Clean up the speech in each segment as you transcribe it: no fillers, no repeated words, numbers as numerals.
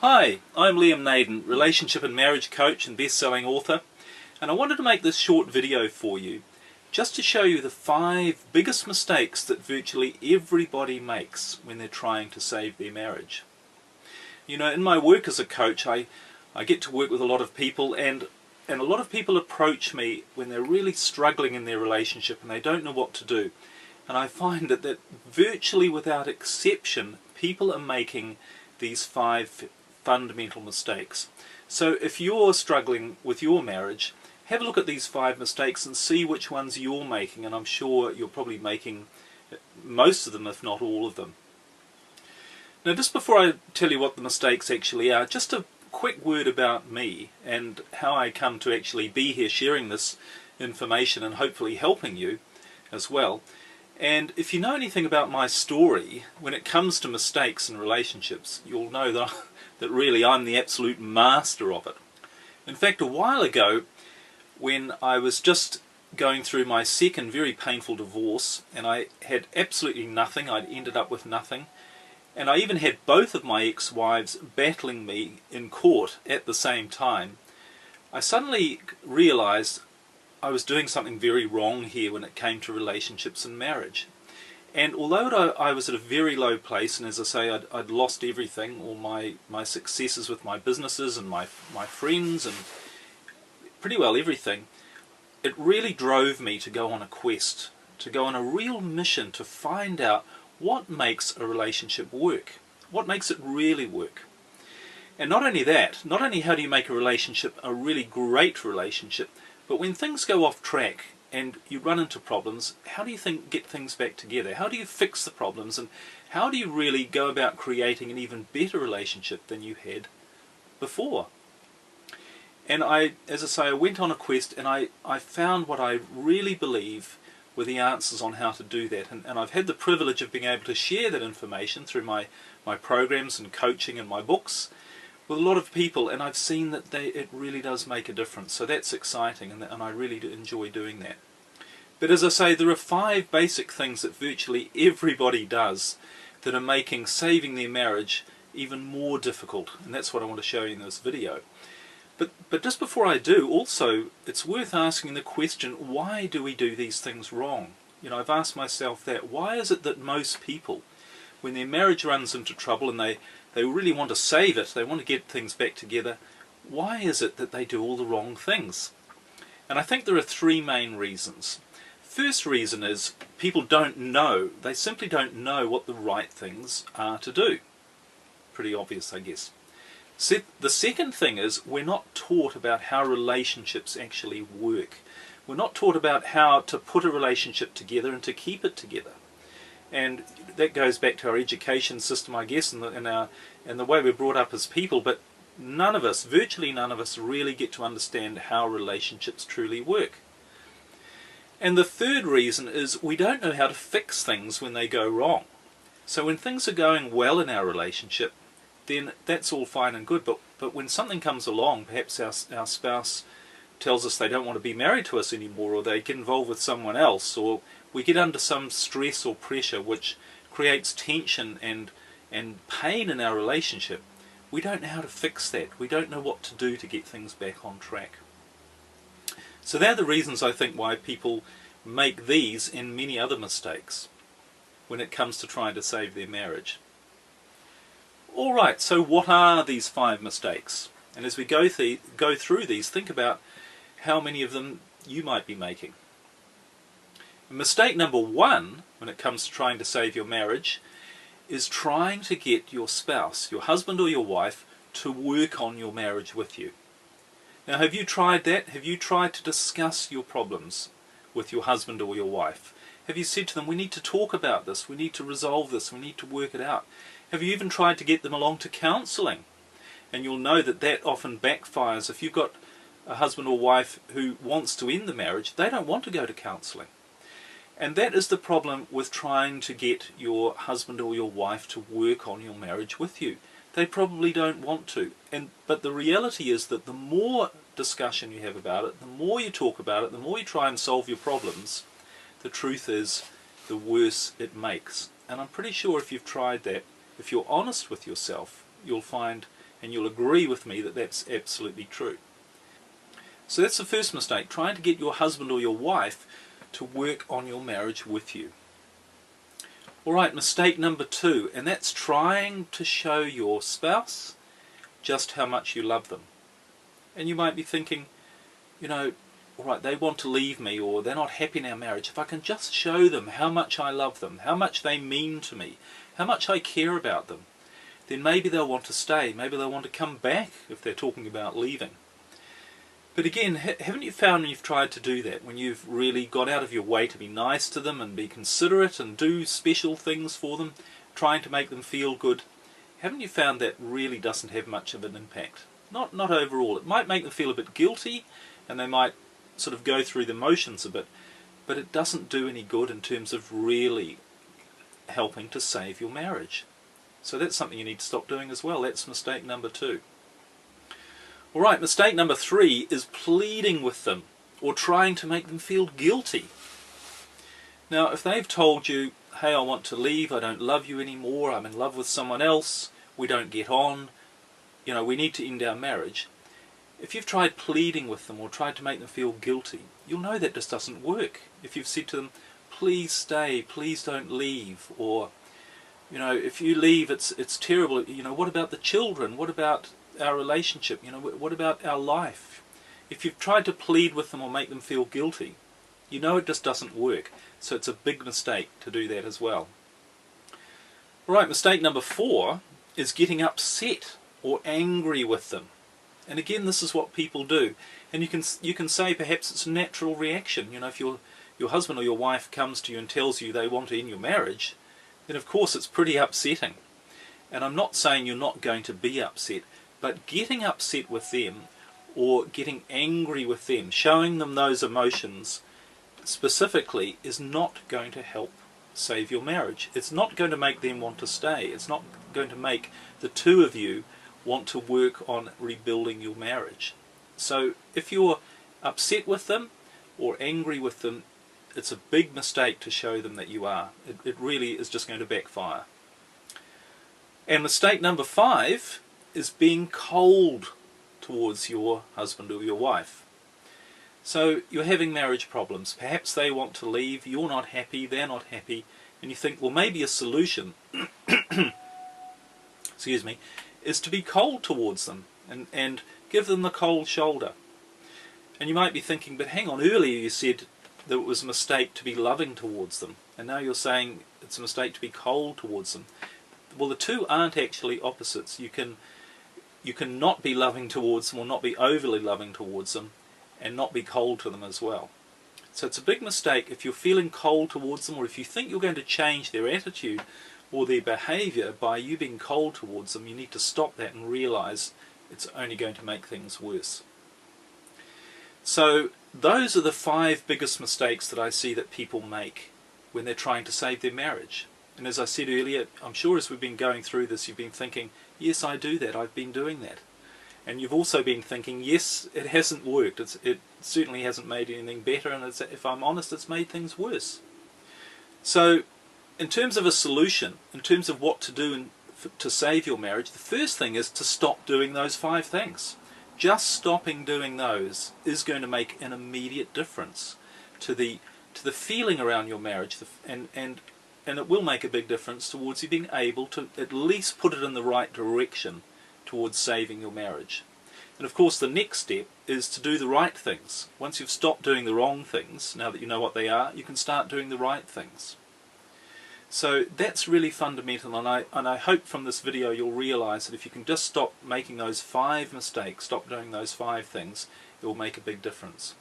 Hi, I'm Liam Naden, relationship and marriage coach and best-selling author, and I wanted to make this short video for you just to show you the 5 biggest mistakes that virtually everybody makes when they're trying to save their marriage. You know, in my work as a coach, I get to work with a lot of people, and a lot of people approach me when they're really struggling in their relationship and they don't know what to do. And I find that virtually without exception, people are making these 5 fundamental mistakes. So if you're struggling with your marriage, have a look at these 5 mistakes and see which ones you're making, and I'm sure you're probably making most of them, if not all of them. Now, just before I tell you what the mistakes actually are, just a quick word about me and how I come to actually be here sharing this information and hopefully helping you as well. And if you know anything about my story, when it comes to mistakes in relationships, you'll know that really I'm the absolute master of it. In fact, a while ago, when I was just going through my second very painful divorce, and I had absolutely nothing, I'd ended up with nothing, and I even had both of my ex-wives battling me in court at the same time, I suddenly realized I was doing something very wrong here when it came to relationships and marriage. And although I was at a very low place, and as I say, I'd lost everything, all my successes with my businesses and my friends and pretty well everything, it really drove me to go on a quest, to go on a real mission to find out what makes a relationship work, what makes it really work. And not only that, not only how do you make a relationship a really great relationship, but when things go off track and you run into problems, how do you get things back together? How do you fix the problems, and how do you really go about creating an even better relationship than you had before? And as I say, I went on a quest, and I found what I really believe were the answers on how to do that. And I've had the privilege of being able to share that information through my programs and coaching and my books with a lot of people, and I've seen that it really does make a difference. So that's exciting, and I really do enjoy doing that. But as I say, there are 5 basic things that virtually everybody does that are making saving their marriage even more difficult, and that's what I want to show you in this video. But just before I do, also, it's worth asking the question, why do we do these things wrong? You know, I've asked myself that. Why is it that most people, when their marriage runs into trouble and they really want to save it, they want to get things back together, why is it that they do all the wrong things? And I think there are 3 main reasons. First reason is people don't know, they simply don't know what the right things are to do. Pretty obvious, I guess. The second thing is we're not taught about how relationships actually work. We're not taught about how to put a relationship together and to keep it together. And that goes back to our education system, I guess, and the way we're brought up as people, but none of us, virtually none of us, really get to understand how relationships truly work. And the third reason is we don't know how to fix things when they go wrong. So when things are going well in our relationship, then that's all fine and good, but when something comes along, perhaps our spouse tells us they don't want to be married to us anymore, or they get involved with someone else, or we get under some stress or pressure which creates tension and pain in our relationship, we don't know how to fix that. We don't know what to do to get things back on track. So they're the reasons, I think, why people make these and many other mistakes when it comes to trying to save their marriage. Alright, so what are these 5 mistakes? And as we go through these, think about how many of them you might be making. Mistake number 1, when it comes to trying to save your marriage, is trying to get your spouse, your husband or your wife, to work on your marriage with you. Now, have you tried that? Have you tried to discuss your problems with your husband or your wife? Have you said to them, we need to talk about this, we need to resolve this, we need to work it out? Have you even tried to get them along to counselling? And you'll know that often backfires. If you've got a husband or wife who wants to end the marriage, they don't want to go to counselling. And that is the problem with trying to get your husband or your wife to work on your marriage with you. They probably don't want to. But the reality is that the more discussion you have about it, the more you talk about it, the more you try and solve your problems, the truth is, the worse it makes. And I'm pretty sure if you've tried that, if you're honest with yourself, you'll find and you'll agree with me that that's absolutely true. So that's the first mistake, trying to get your husband or your wife to work on your marriage with you. Alright, mistake number 2, and that's trying to show your spouse just how much you love them. And you might be thinking, you know, alright, they want to leave me, or they're not happy in our marriage. If I can just show them how much I love them, how much they mean to me, how much I care about them, then maybe they'll want to stay, maybe they'll want to come back if they're talking about leaving. But again, haven't you found when you've tried to do that, when you've really got out of your way to be nice to them and be considerate and do special things for them, trying to make them feel good, haven't you found that really doesn't have much of an impact? Not overall. It might make them feel a bit guilty, and they might sort of go through the motions a bit, but it doesn't do any good in terms of really helping to save your marriage. So that's something you need to stop doing as well. That's mistake number 2. Alright, mistake number 3 is pleading with them, or trying to make them feel guilty. Now, if they've told you, hey, I want to leave, I don't love you anymore, I'm in love with someone else, we don't get on, you know, we need to end our marriage. If you've tried pleading with them or tried to make them feel guilty, you'll know that just doesn't work. If you've said to them, please stay, please don't leave, or, you know, if you leave, it's terrible, you know, what about the children, what about our relationship, you know, what about our life? If you've tried to plead with them or make them feel guilty, you know it just doesn't work. So it's a big mistake to do that as well. Alright, mistake number 4 is getting upset or angry with them. And again, this is what people do. And you can say perhaps it's a natural reaction. You know, if your husband or your wife comes to you and tells you they want to end your marriage, then of course it's pretty upsetting. And I'm not saying you're not going to be upset, but getting upset with them or getting angry with them, showing them those emotions specifically, is not going to help save your marriage. It's not going to make them want to stay. It's not going to make the two of you want to work on rebuilding your marriage. So if you're upset with them or angry with them, it's a big mistake to show them that you are. It really is just going to backfire. And mistake number 5 is being cold towards your husband or your wife. So you're having marriage problems. Perhaps they want to leave, you're not happy, they're not happy, and you think, well, maybe a solution excuse me, is to be cold towards them and give them the cold shoulder. And you might be thinking, but hang on, earlier you said that it was a mistake to be loving towards them, and now you're saying it's a mistake to be cold towards them. Well, the two aren't actually opposites. You can not be loving towards them or not be overly loving towards them and not be cold to them as well. So it's a big mistake if you're feeling cold towards them, or if you think you're going to change their attitude or their behaviour by you being cold towards them. You need to stop that and realise it's only going to make things worse. So those are the 5 biggest mistakes that I see that people make when they're trying to save their marriage. And as I said earlier, I'm sure as we've been going through this, you've been thinking, yes, I do that, I've been doing that. And you've also been thinking, yes, it hasn't worked, it certainly hasn't made anything better, and if I'm honest, it's made things worse. So in terms of a solution, in terms of what to do to save your marriage, the first thing is to stop doing those 5 things. Just stopping doing those is going to make an immediate difference to the feeling around your marriage, and it will make a big difference towards you being able to at least put it in the right direction towards saving your marriage. And of course the next step is to do the right things. Once you've stopped doing the wrong things, now that you know what they are, you can start doing the right things. So that's really fundamental, and I hope from this video you'll realise that if you can just stop making those 5 mistakes, stop doing those 5 things, it will make a big difference.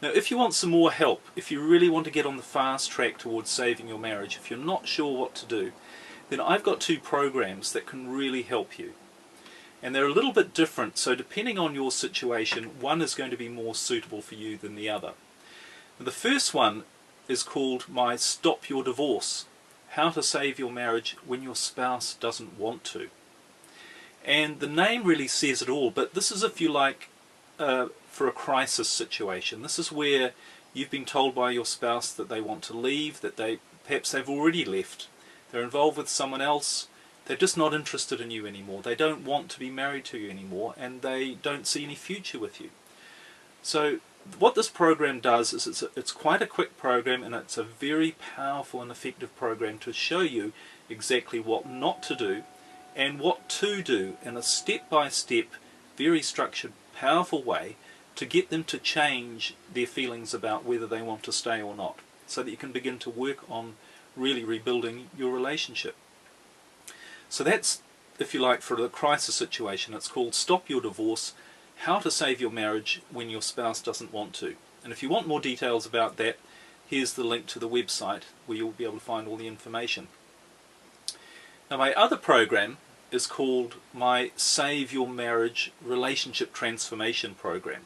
Now if you want some more help, if you really want to get on the fast track towards saving your marriage, if you're not sure what to do, then I've got 2 programs that can really help you. And they're a little bit different, so depending on your situation, one is going to be more suitable for you than the other. Now, the first one is called my Stop Your Divorce, How to Save Your Marriage When Your Spouse Doesn't Want to. And the name really says it all, but this is, if you like, for a crisis situation. This is where you've been told by your spouse that they want to leave, that perhaps they've already left, they're involved with someone else, They're just not interested in you anymore. They don't want to be married to you anymore, and they don't see any future with you. So what this program does is it's quite a quick program, and it's a very powerful and effective program to show you exactly what not to do and what to do in a step-by-step, very structured, powerful way to get them to change their feelings about whether they want to stay or not, so that you can begin to work on really rebuilding your relationship. So that's, if you like, for the crisis situation. It's called Stop Your Divorce: How to Save Your Marriage When Your Spouse Doesn't Want to. And if you want more details about that, here's the link to the website where you'll be able to find all the information. Now, my other program is called my Save Your Marriage Relationship Transformation Program.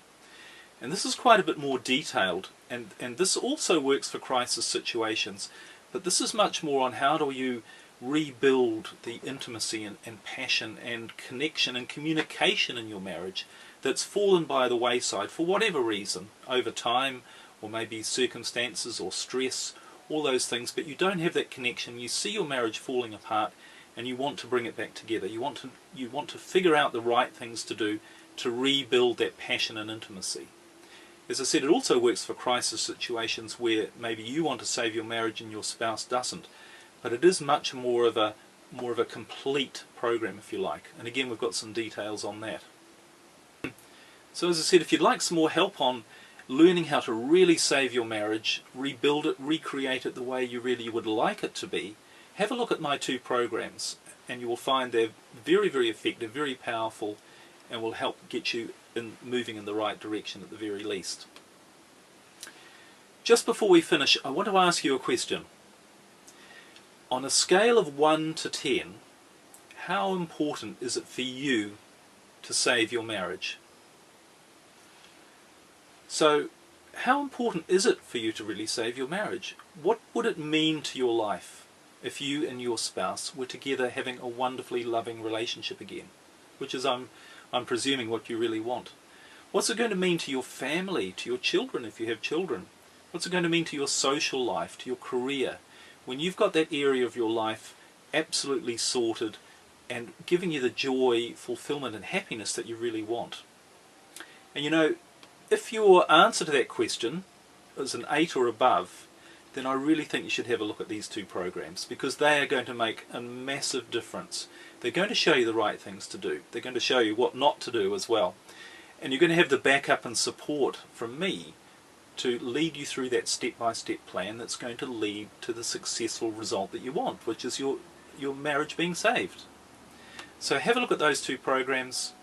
And this is quite a bit more detailed, and this also works for crisis situations, but this is much more on how do you rebuild the intimacy and passion and connection and communication in your marriage that's fallen by the wayside for whatever reason, over time, or maybe circumstances or stress, all those things, but you don't have that connection. You see your marriage falling apart and you want to bring it back together. You want to figure out the right things to do to rebuild that passion and intimacy. As I said, it also works for crisis situations where maybe you want to save your marriage and your spouse doesn't. But it is much more of a complete program, if you like. And again, we've got some details on that. So as I said, if you'd like some more help on learning how to really save your marriage, rebuild it, recreate it the way you really would like it to be, have a look at my two programs, and you will find they're very, very effective, very powerful, and will help get you moving in the right direction at the very least. Just before we finish, I want to ask you a question. On a scale of 1 to 10, how important is it for you to save your marriage? So, how important is it for you to really save your marriage? What would it mean to your life if you and your spouse were together having a wonderfully loving relationship again? Which is, I'm presuming, what you really want. What's it going to mean to your family, to your children if you have children? What's it going to mean to your social life, to your career? When you've got that area of your life absolutely sorted and giving you the joy, fulfillment and happiness that you really want. And you know, if your answer to that question is an 8 or above, then I really think you should have a look at these two programs, because they are going to make a massive difference. They're going to show you the right things to do. They're going to show you what not to do as well. And you're going to have the backup and support from me to lead you through that step-by-step plan that's going to lead to the successful result that you want, which is your marriage being saved. So have a look at those two programs.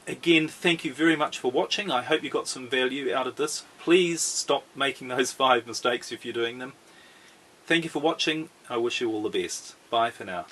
Again, thank you very much for watching. I hope you got some value out of this. Please stop making those 5 mistakes if you're doing them. Thank you for watching. I wish you all the best. Bye for now.